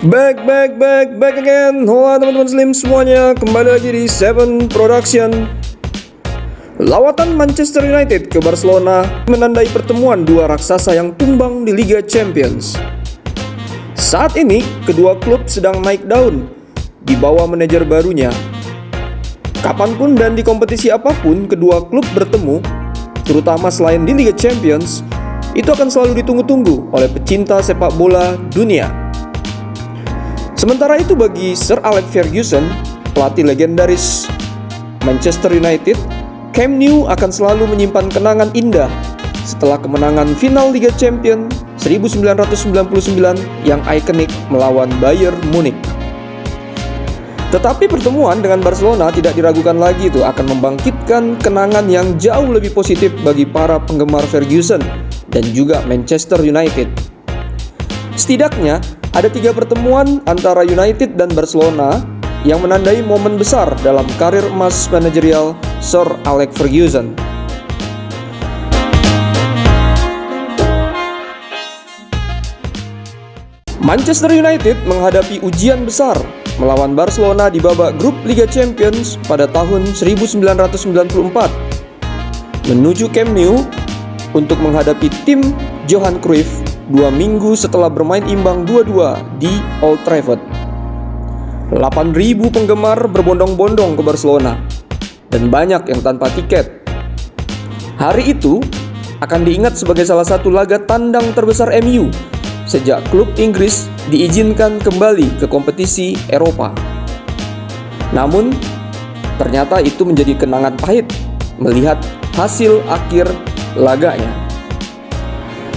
Back again. Halo teman-teman Slim semuanya, kembali lagi di Seven Production. Lawatan Manchester United ke Barcelona menandai pertemuan dua raksasa yang tumbang di Liga Champions. Saat ini, kedua klub sedang naik daun di bawah manajer barunya. Kapanpun dan di kompetisi apapun kedua klub bertemu, terutama selain di Liga Champions, itu akan selalu ditunggu-tunggu oleh pecinta sepak bola dunia. Sementara itu bagi Sir Alex Ferguson, pelatih legendaris Manchester United, Camp Nou akan selalu menyimpan kenangan indah setelah kemenangan final Liga Champions 1999 yang ikonik melawan Bayern Munich. Tetapi pertemuan dengan Barcelona tidak diragukan lagi itu akan membangkitkan kenangan yang jauh lebih positif bagi para penggemar Ferguson dan juga Manchester United. Setidaknya ada 3 pertemuan antara United dan Barcelona yang menandai momen besar dalam karir emas manajerial Sir Alex Ferguson. Manchester United menghadapi ujian besar melawan Barcelona di babak grup Liga Champions pada tahun 1994 menuju Camp Nou untuk menghadapi tim Johan Cruyff 2 minggu setelah bermain imbang 2-2 di Old Trafford. 8.000 penggemar berbondong-bondong ke Barcelona dan banyak yang tanpa tiket. Hari itu akan diingat sebagai salah satu laga tandang terbesar MU sejak klub Inggris diizinkan kembali ke kompetisi Eropa. Namun, ternyata itu menjadi kenangan pahit melihat hasil akhir laganya.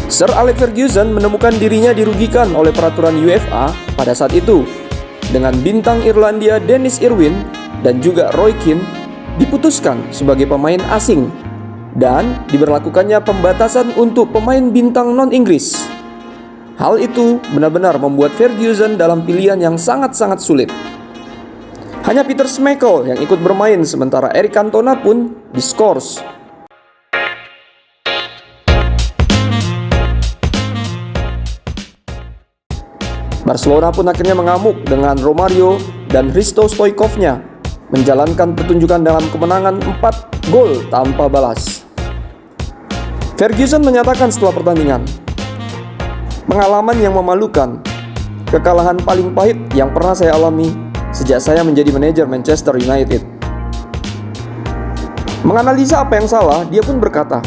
Sir Alex Ferguson menemukan dirinya dirugikan oleh peraturan UEFA pada saat itu, dengan bintang Irlandia Dennis Irwin dan juga Roy Keane diputuskan sebagai pemain asing dan diberlakukannya pembatasan untuk pemain bintang non-Inggris. Hal itu benar-benar membuat Ferguson dalam pilihan yang sangat-sangat sulit. Hanya Peter Schmeichel yang ikut bermain sementara Eric Cantona pun diskors. Barcelona pun akhirnya mengamuk dengan Romario dan Hristo Stoichkovnya menjalankan pertunjukan dalam kemenangan 4 gol tanpa balas. Ferguson menyatakan setelah pertandingan, "Pengalaman yang memalukan, kekalahan paling pahit yang pernah saya alami sejak saya menjadi manajer Manchester United." Menganalisa apa yang salah, dia pun berkata,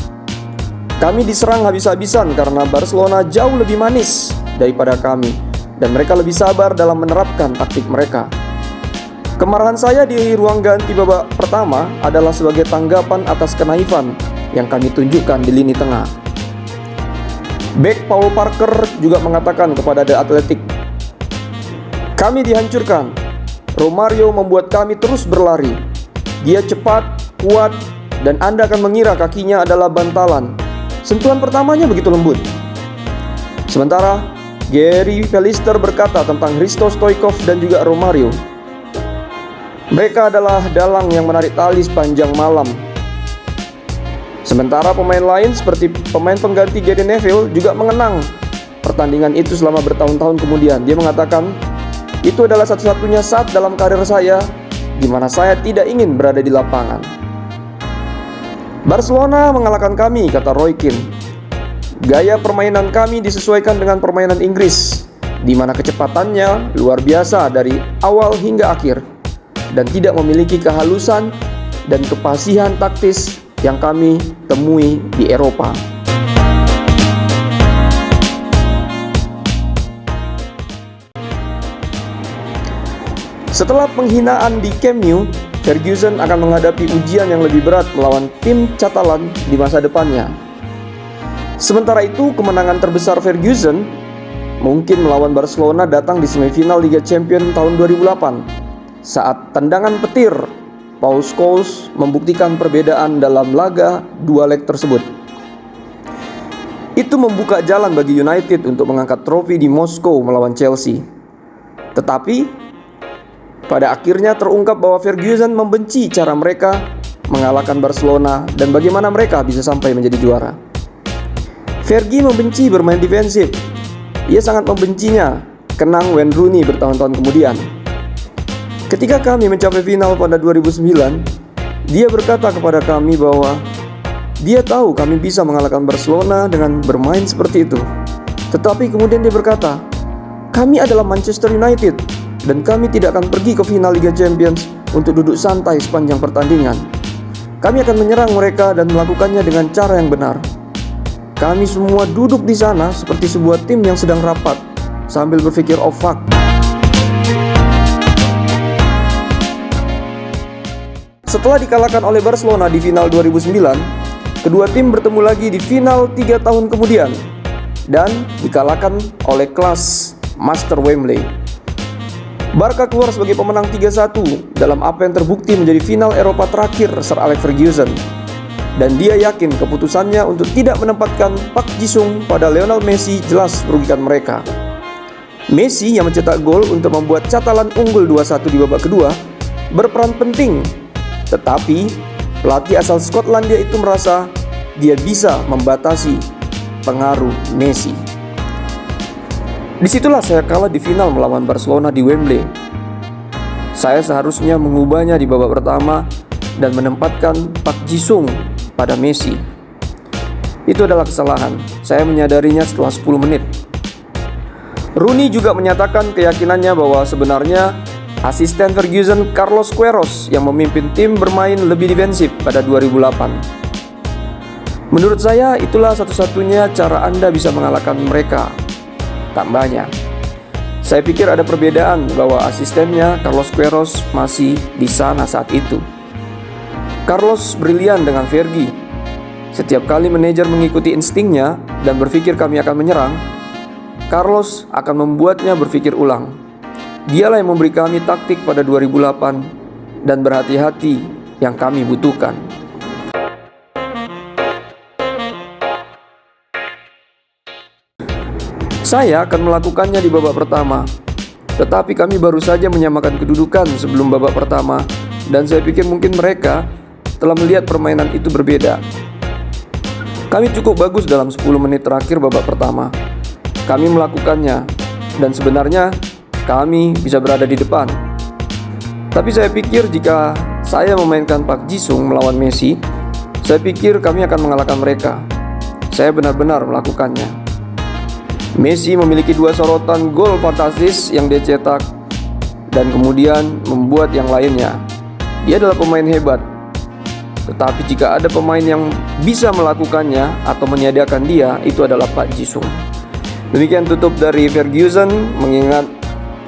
"Kami diserang habis-habisan karena Barcelona jauh lebih manis daripada kami dan mereka lebih sabar dalam menerapkan taktik mereka. Kemarahan saya di ruang ganti babak pertama adalah sebagai tanggapan atas kenaifan yang kami tunjukkan di lini tengah." Bek Paul Parker juga mengatakan kepada The Athletic, "Kami dihancurkan. Romario membuat kami terus berlari. Dia cepat, kuat, dan Anda akan mengira kakinya adalah bantalan. Sentuhan pertamanya begitu lembut." Sementara Gary Pallister berkata tentang Hristo Stoichkov dan juga Romario, "Mereka adalah dalang yang menarik tali sepanjang malam." Sementara pemain lain seperti pemain pengganti Gary Neville juga mengenang pertandingan itu selama bertahun-tahun kemudian. Dia mengatakan, "Itu adalah satu-satunya saat dalam karir saya di mana saya tidak ingin berada di lapangan." "Barcelona mengalahkan kami," kata Roy Keane. "Gaya permainan kami disesuaikan dengan permainan Inggris, di mana kecepatannya luar biasa dari awal hingga akhir dan tidak memiliki kehalusan dan kepasihan taktis yang kami temui di Eropa." Setelah penghinaan di Camp Nou, Ferguson akan menghadapi ujian yang lebih berat melawan tim Catalan di masa depannya. Sementara itu, kemenangan terbesar Ferguson mungkin melawan Barcelona datang di semifinal Liga Champions tahun 2008 saat tendangan petir Paul Scholes membuktikan perbedaan dalam laga 2 leg tersebut. Itu membuka jalan bagi United untuk mengangkat trofi di Moskow melawan Chelsea. Tetapi pada akhirnya terungkap bahwa Ferguson membenci cara mereka mengalahkan Barcelona dan bagaimana mereka bisa sampai menjadi juara. Fergie membenci bermain defensif. Ia sangat membencinya kenang Wayne Rooney bertahun-tahun kemudian. Ketika kami mencapai final pada 2009, dia berkata kepada kami bahwa dia tahu kami bisa mengalahkan Barcelona dengan bermain seperti itu. Tetapi kemudian dia berkata, kami adalah Manchester United dan kami tidak akan pergi ke final Liga Champions untuk duduk santai sepanjang pertandingan. Kami akan menyerang mereka dan melakukannya dengan cara yang benar. Kami semua duduk di sana seperti sebuah tim yang sedang rapat sambil berpikir, oh fuck. Setelah dikalahkan oleh Barcelona di final 2009, kedua tim bertemu lagi di final 3 tahun kemudian dan dikalahkan oleh kelas Master Wembley. Barca keluar sebagai pemenang 3-1 dalam apa yang terbukti menjadi final Eropa terakhir Sir Alex Ferguson. Dan dia yakin keputusannya untuk tidak menempatkan Park Ji-sung pada Lionel Messi jelas merugikan mereka. Messi yang mencetak gol untuk membuat Catalan unggul 2-1 di babak kedua berperan penting. Tetapi pelatih asal Skotlandia itu merasa dia bisa membatasi pengaruh Messi. Disitulah saya kalah di final melawan Barcelona di Wembley. Saya seharusnya mengubahnya di babak pertama dan menempatkan Park Ji-sung pada Messi. Itu adalah kesalahan. Saya menyadarinya setelah 10 menit. Rooney juga menyatakan keyakinannya bahwa sebenarnya asisten Ferguson Carlos Queiroz yang memimpin tim bermain lebih defensif pada 2008. Menurut saya itulah satu-satunya cara Anda bisa mengalahkan mereka. Tambahnya, saya pikir ada perbedaan bahwa asistennya Carlos Queiroz masih di sana saat itu. Carlos brilian dengan Fergie. Setiap kali manajer mengikuti instingnya dan berpikir kami akan menyerang, Carlos akan membuatnya berpikir ulang. Dialah yang memberi kami taktik pada 2008 dan berhati-hati yang kami butuhkan. Saya akan melakukannya di babak pertama, tetapi kami baru saja menyamakan kedudukan sebelum babak pertama dan saya pikir mungkin mereka telah melihat permainan itu berbeda. Kami cukup bagus dalam 10 menit terakhir babak pertama. Kami melakukannya dan sebenarnya kami bisa berada di depan. Tapi saya pikir jika saya memainkan Park Ji-sung melawan Messi, saya pikir kami akan mengalahkan mereka. Saya benar-benar melakukannya. Messi memiliki 2 sorotan gol fantastis yang dia cetak dan kemudian membuat yang lainnya. Dia adalah pemain hebat. Tetapi jika ada pemain yang bisa melakukannya atau menyediakan dia, itu adalah Park Ji-sung. Demikian tutup dari Ferguson mengingat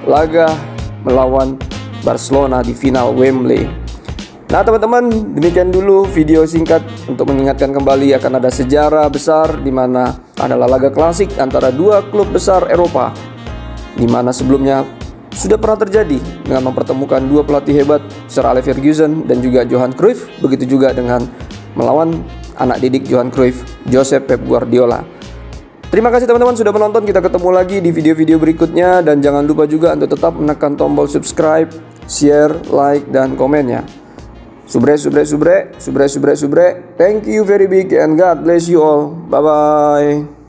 laga melawan Barcelona di final Wembley. Nah teman-teman, demikian dulu video singkat untuk mengingatkan kembali akan ada sejarah besar di mana adalah laga klasik antara 2 klub besar Eropa, di mana sebelumnya sudah pernah terjadi dengan mempertemukan 2 pelatih hebat, Sir Alex Ferguson dan juga Johan Cruyff, begitu juga dengan melawan anak didik Johan Cruyff, Josep Pep Guardiola. Terima kasih teman-teman sudah menonton. Kita ketemu lagi di video-video berikutnya. Dan jangan lupa juga untuk tetap menekan tombol subscribe, share, like, dan komennya. Subre. Thank you very big and God bless you all. Bye-bye.